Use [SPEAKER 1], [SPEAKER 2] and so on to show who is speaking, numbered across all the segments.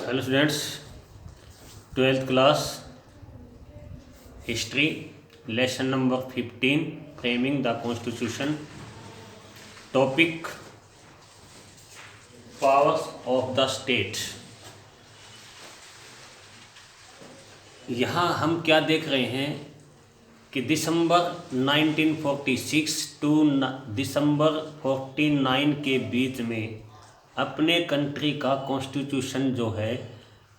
[SPEAKER 1] Hello students, 12th class history lesson number 15 framing the constitution. Topic powers of the state. यहाँ हम क्या देख रहे हैं कि दिसंबर 1946 टू दिसंबर 49 के बीच में अपने कंट्री का कॉन्स्टिट्यूशन जो है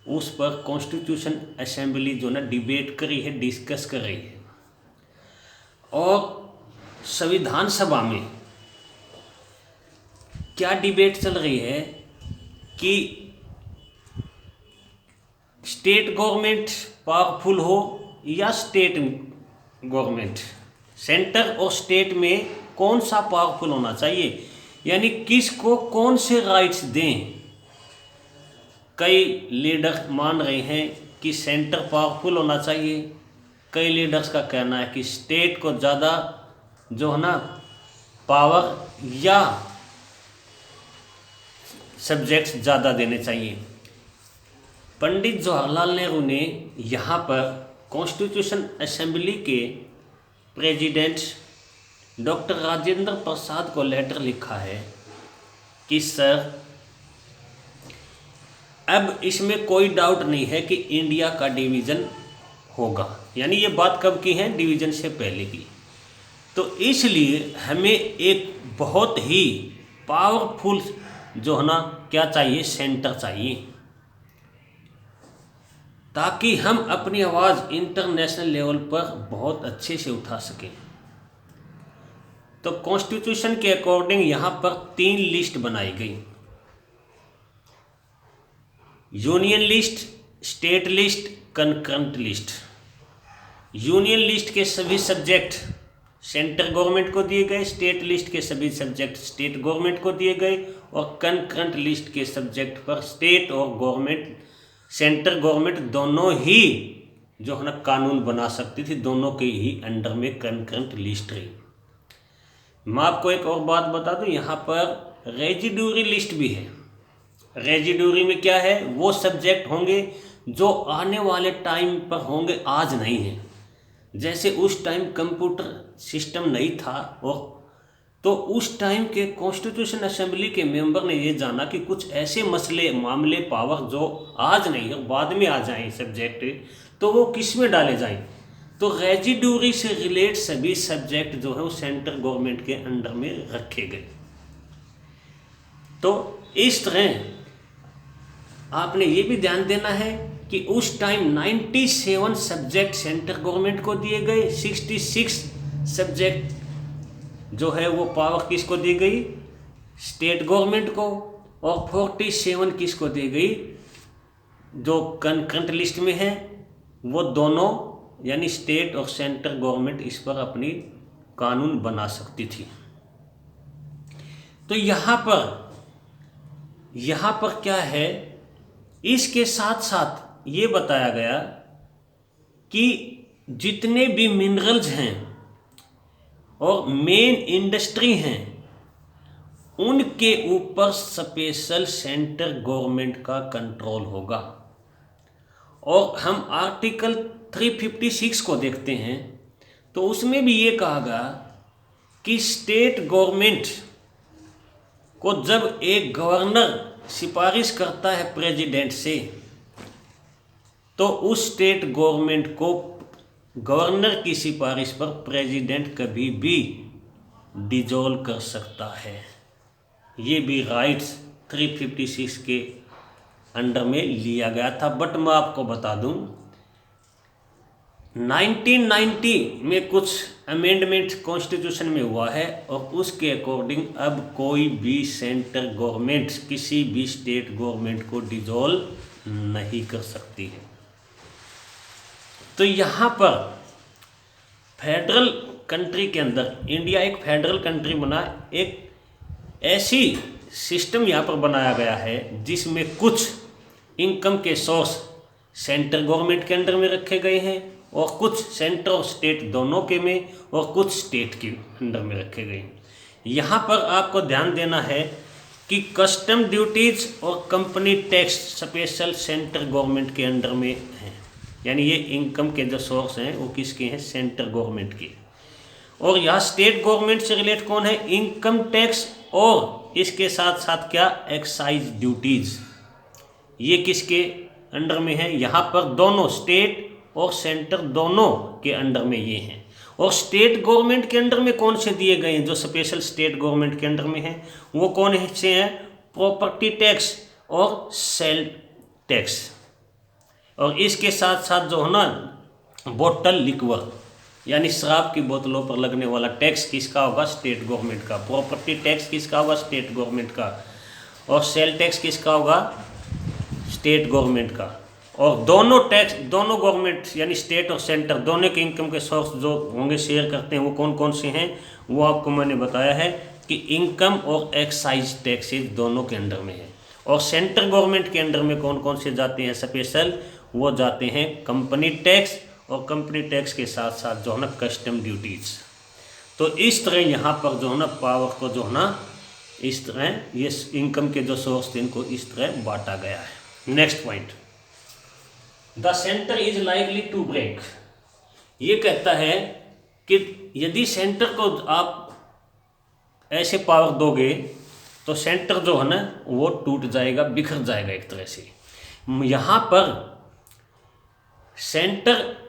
[SPEAKER 1] उस पर कॉन्स्टिट्यूशन असेंबली जो ना डिबेट कर रही है, डिस्कस कर रही है। और संविधान सभा में क्या डिबेट चल रही है कि स्टेट गवर्नमेंट पावरफुल हो या स्टेट गवर्नमेंट, सेंटर और स्टेट में कौन सा पावरफुल होना चाहिए, यानी किसको कौन से राइट्स दें। कई लीडर मान रहे हैं कि सेंटर पावरफुल होना चाहिए, कई लीडर्स का कहना है कि स्टेट को ज़्यादा जो है ना पावर या सब्जेक्ट्स ज़्यादा देने चाहिए। पंडित जवाहरलाल नेहरू ने यहाँ पर कॉन्स्टिट्यूशन असेंबली के प्रेसिडेंट डॉक्टर राजेंद्र प्रसाद को लेटर लिखा है कि सर, अब इसमें कोई डाउट नहीं है कि इंडिया का डिवीज़न होगा। यानी ये बात कब की है? डिवीज़न से पहले की। तो इसलिए हमें एक बहुत ही पावरफुल जो है ना क्या चाहिए, सेंटर चाहिए, ताकि हम अपनी आवाज़ इंटरनेशनल लेवल पर बहुत अच्छे से उठा सकें। तो कॉन्स्टिट्यूशन के अकॉर्डिंग यहाँ पर 3 लिस्ट बनाई गई: union list, state list, concurrent list. Union list के सभी सब्जेक्ट सेंटर गवर्नमेंट को दिए गए, स्टेट लिस्ट के सभी सब्जेक्ट स्टेट गवर्नमेंट को दिए गए, और कंकरेंट लिस्ट के सब्जेक्ट पर स्टेट और गवर्नमेंट, सेंटर गवर्नमेंट दोनों ही जो है ना कानून बना सकती थी। दोनों के ही अंडर में कंकरेंट लिस्ट रही। मैं आपको एक और बात बता दूं, यहाँ पर रेजिड्यूरी लिस्ट भी है। रेजिड्यूरी में क्या है? वो सब्जेक्ट होंगे जो आने वाले टाइम पर होंगे, आज नहीं है। जैसे उस टाइम कंप्यूटर सिस्टम नहीं था, और तो उस टाइम के कॉन्स्टिट्यूशन असेंबली के मेंबर ने ये जाना कि कुछ ऐसे मसले, मामले, पावर जो आज नहीं है, बाद में आ जाएं सब्जेक्ट, तो वो किस में डाले जाएं। तो रेजिड्यूरी से रिलेट सभी सब्जेक्ट जो है वो सेंट्रल गवर्नमेंट के अंडर में रखे गए। तो इस तरह आपने ये भी ध्यान देना है कि उस टाइम 97 सब्जेक्ट सेंट्रल गवर्नमेंट को दिए गए, 66 सब्जेक्ट जो है वो पावर किसको दी गई? स्टेट गवर्नमेंट को, और 47 किसको दी गई? जो कंकरेंट लिस्ट में है वो दोनों, यानी स्टेट और सेंट्रल गवर्नमेंट इस पर अपनी कानून बना सकती थी। तो यहाँ पर क्या है, इसके साथ साथ ये बताया गया कि जितने भी मिनरल्स हैं और मेन इंडस्ट्री हैं उनके ऊपर स्पेशल सेंट्रल गवर्नमेंट का कंट्रोल होगा। और हम आर्टिकल 356 को देखते हैं तो उसमें भी ये कहा गया कि स्टेट गवर्नमेंट को जब एक गवर्नर सिफारिश करता है प्रेसिडेंट से, तो उस स्टेट गवर्नमेंट को गवर्नर की सिफारिश पर प्रेसिडेंट कभी भी डिसॉल्व कर सकता है। ये भी राइट्स 356 के अंडर में लिया गया था। बट मैं आपको बता दूं, 1990 में कुछ अमेंडमेंट कॉन्स्टिट्यूशन में हुआ है, और उसके अकॉर्डिंग अब कोई भी सेंट्रल गवर्नमेंट किसी भी स्टेट गवर्नमेंट को डिसॉल्व नहीं कर सकती है। तो यहाँ पर फेडरल कंट्री के अंदर, इंडिया एक फेडरल कंट्री बना, एक ऐसी सिस्टम यहाँ पर बनाया गया है जिसमें कुछ इनकम के सोर्स सेंट्रल गवर्नमेंट के अंडर में रखे गए हैं, और कुछ सेंटर और स्टेट दोनों के में, और कुछ स्टेट के अंडर में रखे गए। यहाँ पर आपको ध्यान देना है कि कस्टम ड्यूटीज और company tax special central government के अंडर में हैं, यानी ये इनकम के जो सोर्स हैं वो किसके हैं, सेंट्रल गवर्नमेंट के। और यहाँ स्टेट गवर्नमेंट से रिलेट कौन है, इनकम टैक्स और इसके साथ साथ क्या, एक्साइज ड्यूटीज, ये किसके अंडर में है, यहाँ पर दोनों स्टेट और सेंटर दोनों के अंडर में ये हैं। और स्टेट गवर्नमेंट के अंडर में कौन से दिए गए हैं, जो स्पेशल स्टेट गवर्नमेंट के अंडर में हैं वो कौन से हैं, प्रॉपर्टी टैक्स और सेल टैक्स। और इसके साथ साथ जो है ना बोतल लिक्वर, यानी शराब की बोतलों पर लगने वाला टैक्स किसका होगा, स्टेट गवर्नमेंट का। प्रॉपर्टी टैक्स किसका होगा, स्टेट गवर्नमेंट का। और सेल टैक्स किसका होगा, स्टेट गवर्नमेंट का। और दोनों टैक्स, दोनों गवर्नमेंट यानी स्टेट और सेंटर दोनों के इनकम के सोर्स जो होंगे शेयर करते हैं वो कौन कौन से हैं, वो आपको मैंने बताया है कि इनकम और एक्साइज टैक्सेज दोनों के अंडर में है। और सेंट्रल गवर्नमेंट के अंडर में कौन कौन से जाते हैं स्पेशल, वो जाते हैं कंपनी टैक्स, और कंपनी टैक्स के साथ साथ जो है ना कस्टम ड्यूटीज। तो इस तरह यहाँ पर जो है ना पावर को जो है ना इस तरह ये इनकम के जो सोर्स थे इनको इस तरह बांटा गया है। Next point, the centre is likely to break. ये कहता है कि यदि सेंटर को आप ऐसे पावर दोगे तो सेंटर जो है ना वो टूट जाएगा, बिखर जाएगा एक तरह से। यहाँ पर सेंटर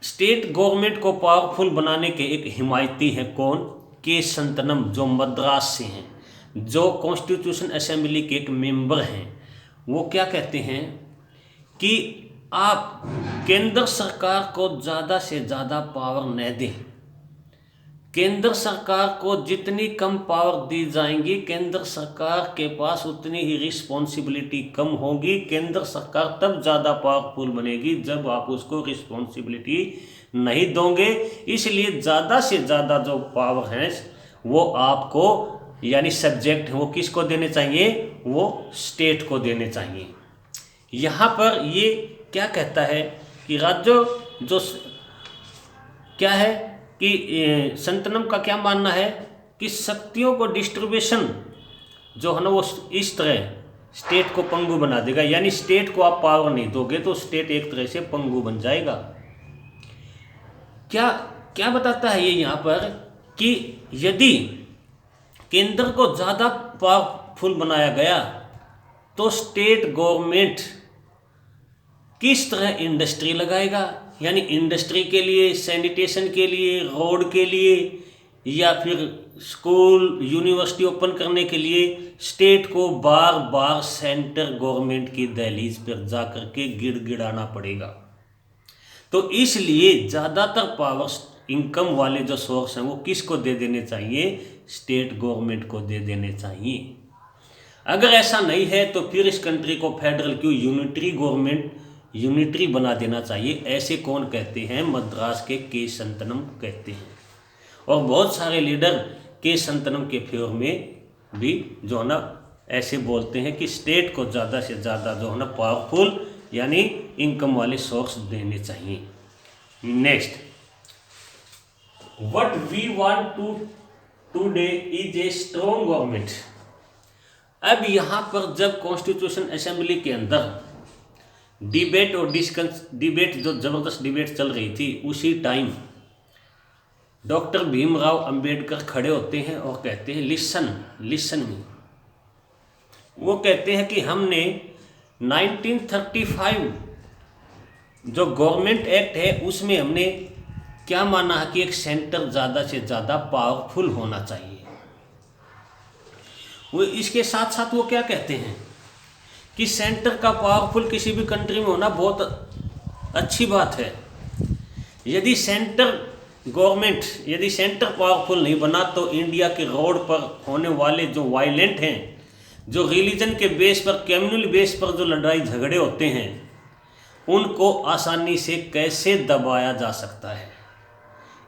[SPEAKER 1] स्टेट गवर्नमेंट को पावरफुल बनाने के एक हिमायती है कौन, के संतनम, जो मद्रास से हैं, जो कॉन्स्टिट्यूशन असेंबली के एक मेंबर हैं। वो क्या कहते हैं कि आप केंद्र सरकार को ज़्यादा से ज़्यादा पावर न दें। केंद्र सरकार को जितनी कम पावर दी जाएंगी, केंद्र सरकार के पास उतनी ही रिस्पॉन्सिबिलिटी कम होगी। केंद्र सरकार तब ज़्यादा पावरफुल बनेगी जब आप उसको रिस्पॉन्सिबिलिटी नहीं दोगे। इसलिए ज़्यादा से ज़्यादा जो पावर है वो आपको, यानी सब्जेक्ट वो किसको देने चाहिए, वो स्टेट को देने चाहिए। यहाँ पर ये क्या कहता है कि राज्यों जो क्या है कि संतनम का क्या मानना है कि शक्तियों को डिस्ट्रीब्यूशन जो है ना वो इस तरह स्टेट को पंगु बना देगा। यानी स्टेट को आप पावर नहीं दोगे तो स्टेट एक तरह से पंगु बन जाएगा। क्या क्या बताता है ये यहाँ पर कि यदि केंद्र को ज़्यादा पावरफुल बनाया गया तो स्टेट गवर्नमेंट किस तरह इंडस्ट्री लगाएगा, यानी इंडस्ट्री के लिए, सैनिटेशन के लिए, रोड के लिए, या फिर स्कूल यूनिवर्सिटी ओपन करने के लिए स्टेट को बार बार सेंट्रल गवर्नमेंट की दहलीज पर जा कर के गिड़गिड़ाना पड़ेगा। तो इसलिए ज़्यादातर पावर इनकम वाले जो सोर्स हैं वो किसको दे देने चाहिए, स्टेट गवर्नमेंट को दे देने चाहिए। अगर ऐसा नहीं है तो फिर इस कंट्री को फेडरल क्यों, यूनिटरी गवर्नमेंट, यूनिटरी बना देना चाहिए। ऐसे कौन कहते हैं, मद्रास के संतनम कहते हैं। और बहुत सारे लीडर के संतनम के फेवर में भी जो है ना ऐसे बोलते हैं कि स्टेट को ज़्यादा से ज़्यादा जो है ना पावरफुल यानी इनकम वाले सोर्स देने चाहिए। Next, what we want to today is a strong government. अब यहाँ पर जब कॉन्स्टिट्यूशन असेंबली के अंदर डिबेट और डिबेट जो ज़बरदस्त डिबेट चल रही थी, उसी टाइम डॉक्टर भीमराव अंबेडकर खड़े होते हैं और कहते हैं लिसन मी। वो कहते हैं कि हमने 1935 जो गवर्नमेंट एक्ट है उसमें हमने क्या माना है कि एक सेंटर ज़्यादा से ज़्यादा पावरफुल होना चाहिए। वो इसके साथ साथ वो क्या कहते हैं कि सेंटर का पावरफुल किसी भी कंट्री में होना बहुत अच्छी बात है। यदि सेंटर पावरफुल नहीं बना तो इंडिया के रोड पर होने वाले जो वायलेंट हैं, जो रिलीजन के बेस पर, कम्युनल बेस पर जो लड़ाई झगड़े होते हैं, उनको आसानी से कैसे दबाया जा सकता है।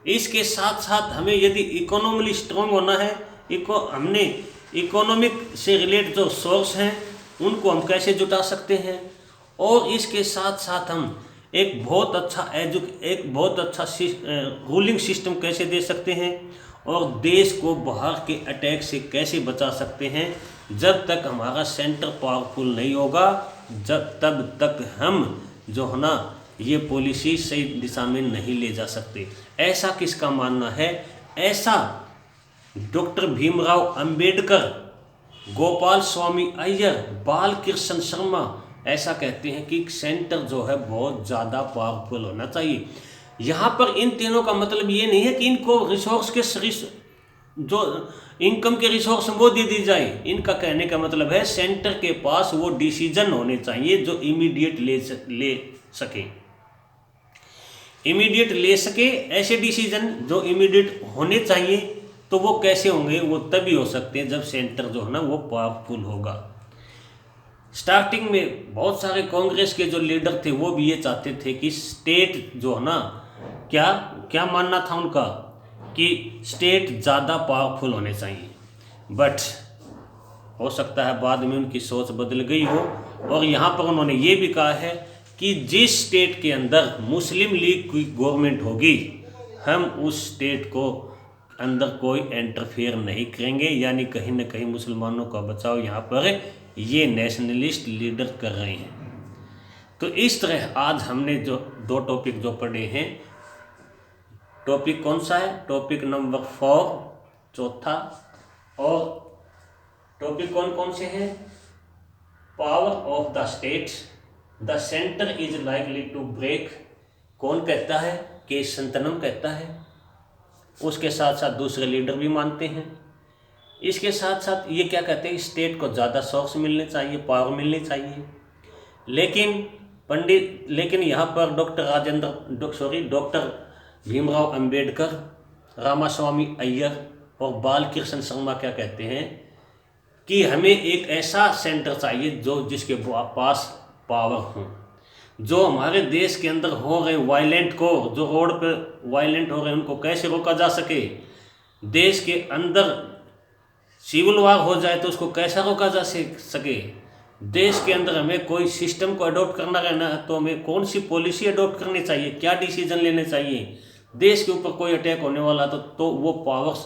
[SPEAKER 1] इसके साथ साथ हमें यदि इकोनॉमिकली स्ट्रॉन्ग होना है, हमने इकोनॉमिक से रिलेटेड जो सोर्स हैं उनको हम कैसे जुटा सकते हैं, और इसके साथ साथ हम एक बहुत अच्छा रूलिंग सिस्टम कैसे दे सकते हैं, और देश को बाहर के अटैक से कैसे बचा सकते हैं। जब तक हमारा सेंटर पावरफुल नहीं होगा तब तक हम जो है ना ये पॉलिसी सही दिशा में नहीं ले जा सकते। ऐसा किसका मानना है? ऐसा डॉक्टर भीमराव अंबेडकर, गोपाल स्वामी अय्यर, बालकृष्ण शर्मा ऐसा कहते हैं कि सेंटर जो है बहुत ज़्यादा पावरफुल होना चाहिए। यहाँ पर इन तीनों का मतलब ये नहीं है कि इनको रिसोर्स के जो इनकम के रिसोर्स वो दे दी जाए। इनका कहने का मतलब है सेंटर के पास वो डिसीजन होने चाहिए जो इमीडिएट ले सके, इमीडिएट ले सके। ऐसे डिसीजन जो इमीडिएट होने चाहिए तो वो कैसे होंगे? वो तभी हो सकते हैं जब सेंटर जो है ना वो पावरफुल होगा। स्टार्टिंग में बहुत सारे कांग्रेस के जो लीडर थे वो भी ये चाहते थे कि स्टेट जो है ना क्या मानना था उनका कि स्टेट ज़्यादा पावरफुल होने चाहिए। बट हो सकता है बाद में उनकी सोच बदल गई हो और यहाँ पर उन्होंने ये भी कहा है कि जिस स्टेट के अंदर मुस्लिम लीग की गवर्नमेंट होगी हम उस स्टेट को अंदर कोई इंटरफेयर नहीं करेंगे। यानी कहीं ना कहीं मुसलमानों का बचाव यहाँ पर ये नेशनलिस्ट लीडर कर रहे हैं। तो इस तरह आज हमने जो 2 टॉपिक जो पढ़े हैं, टॉपिक कौन सा है? टॉपिक नंबर 4 चौथा, और टॉपिक कौन कौन से हैं? Power of the state, the centre is likely to break, कौन कहता है? के संतनम कहता है। उसके साथ साथ दूसरे लीडर भी मानते हैं। इसके साथ साथ ये क्या कहते हैं? स्टेट को ज़्यादा सोर्स मिलने चाहिए, पावर मिलनी चाहिए। लेकिन यहाँ पर डॉक्टर भीमराव अंबेडकर, रामास्वामी अय्यर और बालकृष्ण शर्मा क्या कहते हैं कि हमें एक ऐसा सेंटर चाहिए जिसके पास पावर हो, जो हमारे देश के अंदर हो रहे वायलेंट को, जो रोड पर वायलेंट हो रहे हैं उनको कैसे रोका जा सके, देश के अंदर सिविल वार हो जाए तो उसको कैसा रोका जा सके, देश के अंदर हमें कोई सिस्टम को अडॉप्ट करना रहना है तो हमें कौन सी पॉलिसी अडॉप्ट करनी चाहिए, क्या डिसीजन लेने चाहिए, देश के ऊपर कोई अटैक होने वाला तो वो पावर्स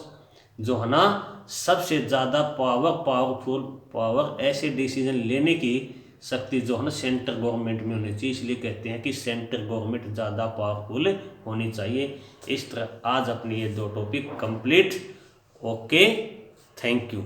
[SPEAKER 1] जो है ना सबसे ज़्यादा पावरफुल पावर, ऐसे डिसीजन लेने की शक्ति जो है ना सेंट्रल गवर्नमेंट में होनी चाहिए। इसलिए कहते हैं कि सेंट्रल गवर्नमेंट ज़्यादा पावरफुल होनी चाहिए। इस तरह आज अपनी ये 2 topic complete. Okay, thank you.